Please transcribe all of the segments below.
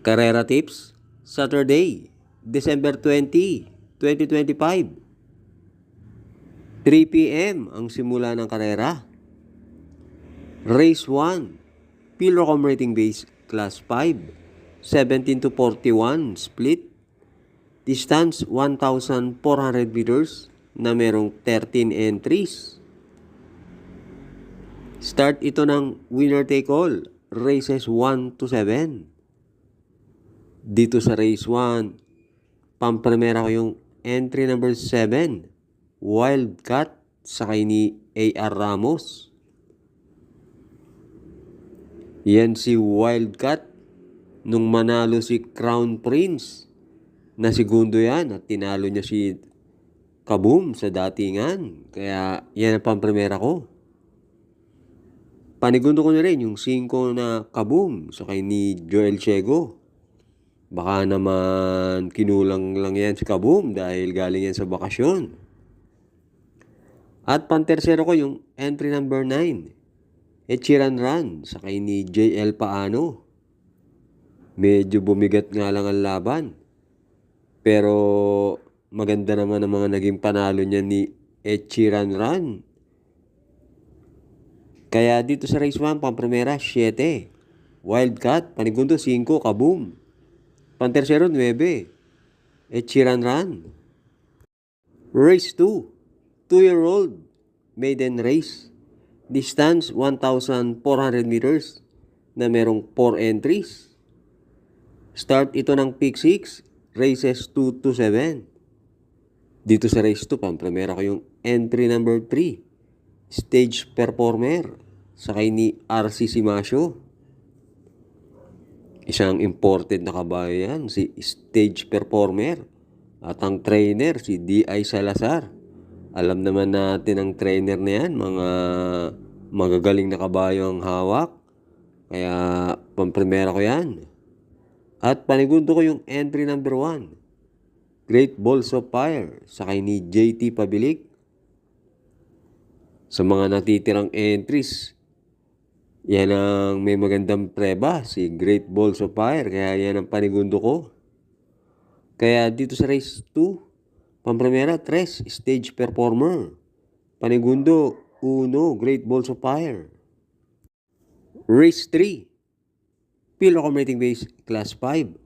Karera Tips, Saturday, December 20, 2025. 3 p.m. ang simula ng karera. Race 1, Pilrocom Rating Base Class 5, 17 to 41 split. Distance 1,400 meters na merong 13 entries. Start ito ng winner take all, races 1 to 7. Dito sa race 1, pampremera ko yung entry number 7, Wildcat, sakay ni A.R. Ramos. Yan si Wildcat nung manalo si Crown Prince. Na segundo yan at tinalo niya si Kaboom sa datingan. Kaya yan ang pampremera ko. Panigundo ko na rin yung 5 na Kaboom sakay ni Joel Ciego. Baka naman kinulang lang yan si Kaboom dahil galing yan sa bakasyon. At pantersero ko yung entry number 9, Echiran Run, sakay ni JL Paano. Medyo bumigat nga lang ang laban. Pero maganda naman ang mga naging panalo niya ni Echiran Run. Kaya dito sa race 1, pampremera 7, Wildcat, panigundo 5, Kaboom. Pantersero 9, Echiran Run. Race 2, 2-year-old maiden race. Distance 1,400 meters na merong 4 entries. Start ito ng pick 6, races 2 to 7. Dito sa race 2, pampremera ko yung entry number 3, Stage Performer, sakay ni RC Simasio. Isang imported na kabayo yan, si Stage Performer. At ang trainer, si D.I. Salazar. Alam naman natin ang trainer na yan, mga magagaling na kabayo ang hawak. Kaya pampremera ko yan. At panigundo ko yung entry number 1, Great Balls of Fire, sakay ni JT Pabilik. Sa mga natitirang entries, yan ang may magandang preba, si Great Balls of Fire. Kaya yan ang panigundo ko. Kaya dito sa race 2, pampremera 3, Stage Performer. Panigundo 1, Great Balls of Fire. Race 3, Pilrocom Rating Base Class 5,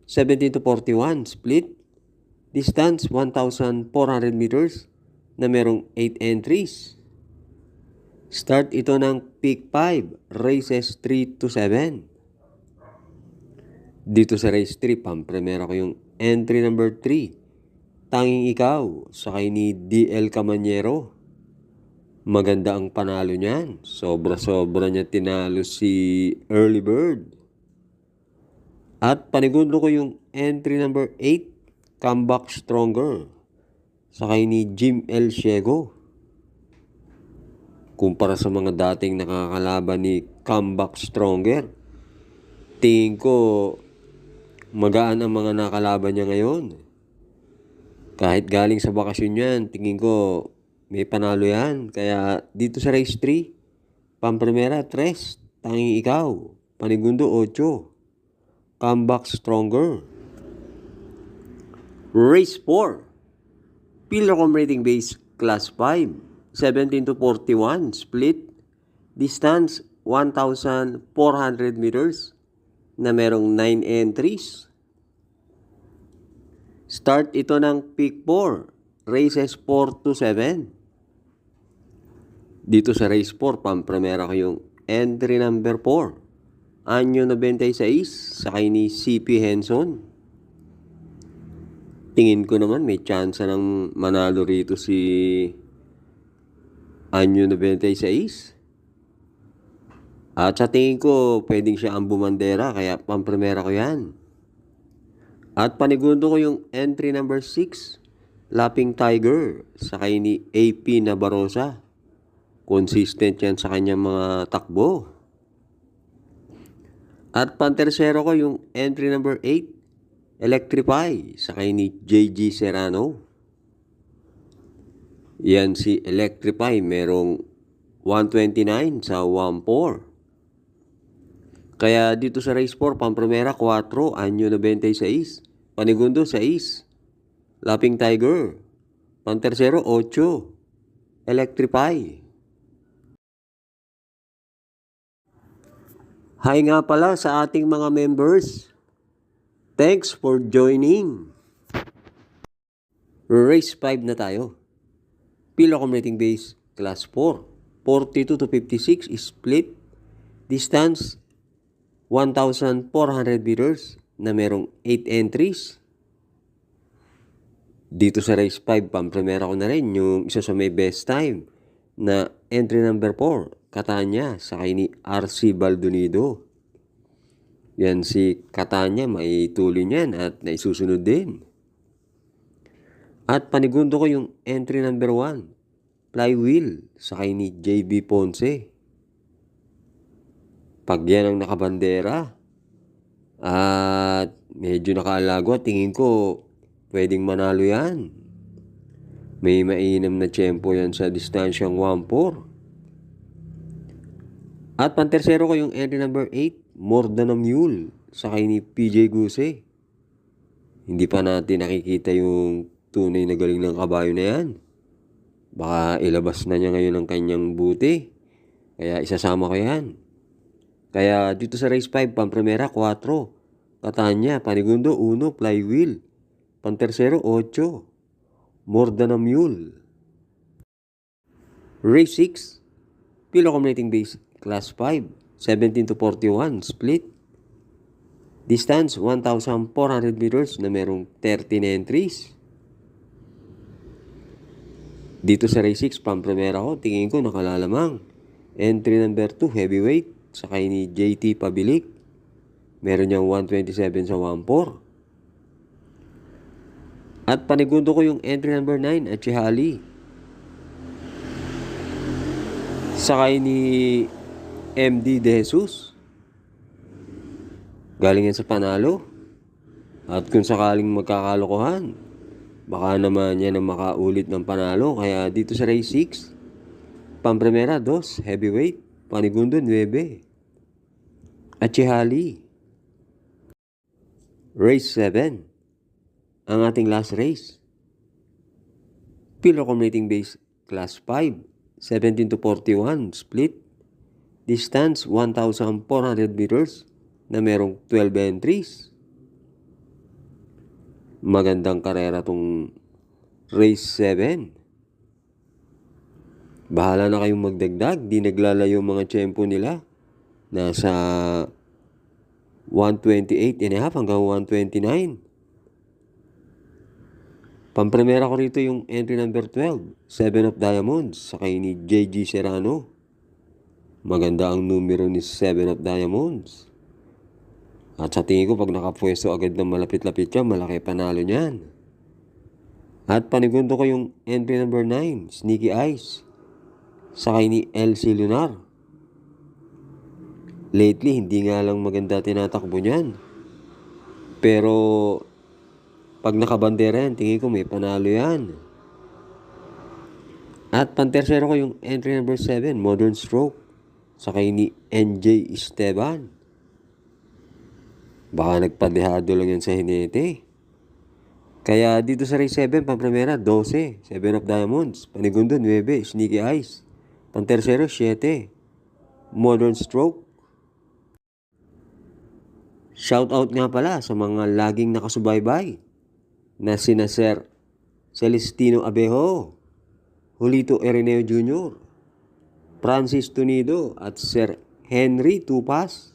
17 to 41 split. Distance 1,400 meters na merong 8 entries. Start ito ng pick 5, races 3 to 7. Dito sa race 3, pampremera ko yung entry number 3, Tanging Ikaw, sakay ni DL Camanyero. Maganda ang panalo niyan. Sobra-sobra niya tinalo si Early Bird. At panigundo ko yung entry number 8, Comeback Stronger, sakay ni Jim L. Ciego. Kumpara sa mga dating nakakalaban ni Comeback Stronger, tingin ko magaan ang mga nakalaban niya ngayon. Kahit galing sa bakasyon yan, tingin ko may panalo yan. Kaya dito sa race 3, pampremera 3, Tanging Ikaw. Panigundo 8, Comeback Stronger. Race 4, Pilrocom Rating Base Class 5, 17 to 41 split. Distance 1,400 meters na merong 9 entries. Start ito ng pick 4, races 4 to 7. Dito sa race 4, pampremera ko yung entry number 4, Anyo 96, sakay ni CP Henson. Tingin ko naman may chance ng manalo rito si Anyo 96. At sa tingin ko, pwedeng siya ang bumandera, kaya pampremera ko yan. At panigundo ko yung entry number 6, Lapping Tiger, sakay ni AP Nabarosa. Consistent yan sa kanyang mga takbo. At pantersero ko yung entry number 8, Electrify, sakay ni JG Serrano. Yan si Electrify, merong 129 sa 1-4. Kaya dito sa race 4, Pamprimera 4, Anyo 96, Panigundo 6, Laping Tiger, Pantersero 8, Electrify. Hi nga pala sa ating mga members. Thanks for joining. Race 5 na tayo. Pilo accumulating base, class 4. 42 to 56 split. Distance, 1,400 meters na merong 8 entries. Dito sa race 5, Pamprimera ko na rin yung isa sa may best time na entry number 4, Catania, sakay ni RC Baldonido. Yan si Catania, may tuloy niyan at naisusunod din. At panigundo ko yung entry number 1, Flywheel, sakay ni JB Ponce. Pag yan ang nakabandera at medyo nakaalago, tingin ko pwedeng manalo yan. May mainam na tiyempo yan sa distansyang 1-4. At pantersero ko yung entry number 8, More Than a Mule, sakay ni PJ Guse. Hindi pa natin nakikita yung tunay na galing ng kabayo na yan. Baka ilabas na niya ngayon ang kanyang buti. Kaya isasama ko yan. Kaya dito sa race 5, Pamprimera 4, Catania, Panigundo 1, Flywheel, Pantersero 8, More Than a Mule. Race 6, Pilo accumulating base, class 5, 17 to 41, split. Distance, 1,400 meters na merong 13 entries. Dito sa race 6, Pamprimera ko, tingin ko nakalalamang. Entry number 2, heavyweight, sakay ni JT Pabilik. Meron niyang 127 sa 1-4. At panigundo ko yung entry number 9, Achihali. Sakay ni MD De Jesus. Galing yan sa panalo. At kung sakaling magkakalokohan, baka naman yan ang makaulit ng panalo. Kaya dito sa race 6, Pamprimera 2, heavyweight, Panigundo 9, Achihali. Race 7, ang ating last race. Pilo accumulating base, class 5, 17 to 41, split. Distance, 1,400 meters na merong 12 entries. Magandang karera tong race 7. Bahala na kayong magdagdag. Di naglalayo mga tiyempo nila. Nasa 128.5 hanggang 129. Pamprimera ko rito yung entry number 12, 7 of Diamonds, sakay ni JG Serrano. Maganda ang numero ni 7 of Diamonds. At sa tingin ko, pag nakapwesto agad ng malapit-lapit yan, malaki panalo niyan. At panigundo ko yung entry number 9, Sneaky Eyes, sakay ni LC Lunar. Lately, hindi nga lang maganda tinatakbo niyan. Pero, pag nakabandera yan, tingin ko may panalo yan. At pantersero ko yung entry number 7, Modern Stroke, sakay ni NJ Esteban. Baka nagpadehado lang yan sa hinete. Kaya dito sa race 7, Pamprimera 12, 7 of Diamonds, Panigundo 9, Sneaky Eyes, Pantersero 7, Modern Stroke. Shout out nga pala sa mga laging nakasubaybay na sina Sir Celestino Abejo, Julito Erineo Jr., Francis Tunido at Sir Henry Tupas.